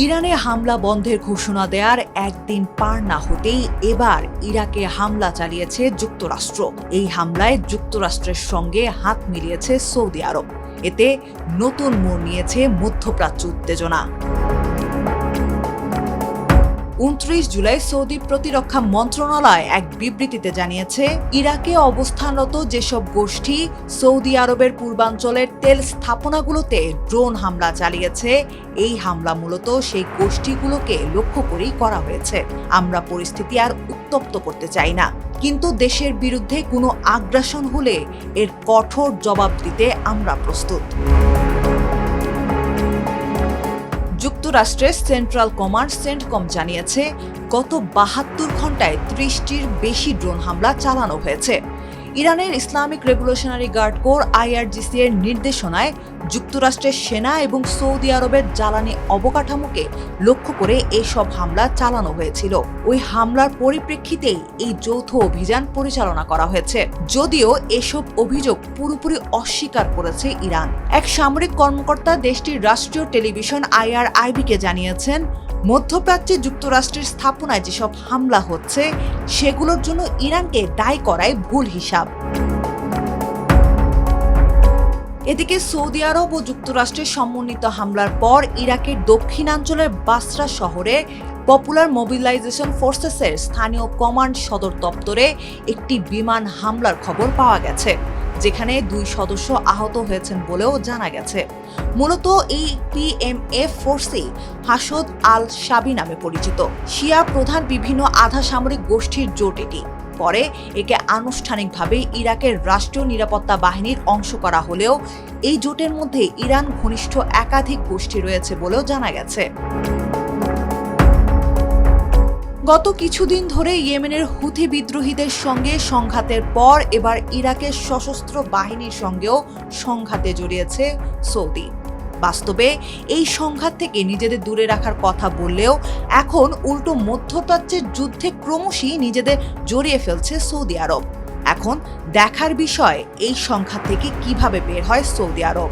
ইরানে হামলা বন্ধের ঘোষণা দেওয়ার একদিন পার না হতেই এবার ইরাকে হামলা চালিয়েছে যুক্তরাষ্ট্র। এই হামলায় যুক্তরাষ্ট্রের সঙ্গে হাত মিলিয়েছে সৌদি আরব। এতে নতুন মোড় নিয়েছে মধ্যপ্রাচ্য উত্তেজনা। 29 জুলাই সৌদি প্রতিরক্ষা মন্ত্রণালয় এক বিবৃতিতে জানিয়েছে, ইরাকে অবস্থানরত যেসব গোষ্ঠী সৌদি আরবের পূর্বাঞ্চলের তেল স্থাপনাগুলোতে ড্রোন হামলা চালিয়েছে, এই হামলা মূলত সেই গোষ্ঠীগুলোকে লক্ষ্য করেই করা হয়েছে। আমরা পরিস্থিতি আর উত্তপ্ত করতে চাই না, কিন্তু দেশের বিরুদ্ধে কোনো আগ্রাসন হলে এর কঠোর জবাব দিতে আমরা প্রস্তুত। যুক্তরাষ্ট্রের সেন্ট্রাল কমান্ড সেন্টকম জানিয়েছে, গত 72 ঘন্টায় 30টির বেশি ড্রোন হামলা চালানো হয়েছে। ইরানের Islamic Revolutionary Guard Corps IRGC এর নির্দেশনায় যুক্তরাষ্ট্রের সেনা এবং সৌদি আরবের জ্বালানি অবকাঠামোকে লক্ষ্য করে এসব হামলা চালানো হয়েছিল। ওই হামলার পরিপ্রেক্ষিতেই এই যৌথ অভিযান পরিচালনা করা হয়েছে, যদিও এসব অভিযোগ পুরোপুরি অস্বীকার করেছে ইরান। এক সামরিক কর্মকর্তা দেশটির রাষ্ট্রীয় টেলিভিশন IRIB-কে জানিয়েছেন, মধ্যপ্রাচ্যে যুক্তরাষ্ট্রের স্থাপনায় যেসব হামলা হচ্ছে সেগুলোর জন্য ইরানকে দায়ী করাই ভুল হিসাব। এদিকে সৌদি আরব ও যুক্তরাষ্ট্রের সমন্বিত হামলার পর ইরাকের দক্ষিণাঞ্চলের বাসরা শহরে পপুলার মোবিলাইজেশন ফোর্সেসের স্থানীয় কমান্ড সদর দপ্তরে একটি বিমান হামলার খবর পাওয়া গেছে, যেখানে 2 সদস্য আহত হয়েছেন বলেও জানা গেছে। মূলত এই PMF ফোর্সই হাসদ আল শাবি নামে পরিচিত। শিয়া প্রধান বিভিন্ন আধা সামরিক গোষ্ঠীর জোট এটি। পরে একে আনুষ্ঠানিকভাবে ইরাকের রাষ্ট্রীয় নিরাপত্তা বাহিনীর অংশ করা হলেও এই জোটের মধ্যে ইরান ঘনিষ্ঠ একাধিক গোষ্ঠী রয়েছে বলেও জানা গেছে। গত কিছুদিন ধরে ইয়েমেনের হুথি বিদ্রোহীদের সঙ্গে সংঘাতের পর এবার ইরাকের সশস্ত্র বাহিনীর সঙ্গেও সংঘাতে জড়িয়েছে সৌদি। বাস্তবে এই সংঘাত থেকে নিজেদের দূরে রাখার কথা বললেও এখন উল্টো মধ্যপ্রাচ্যের যুদ্ধে ক্রমশই নিজেদের জড়িয়ে ফেলছে সৌদি আরব। এখন দেখার বিষয় এই সংঘাত থেকে কিভাবে বের হয় সৌদি আরব।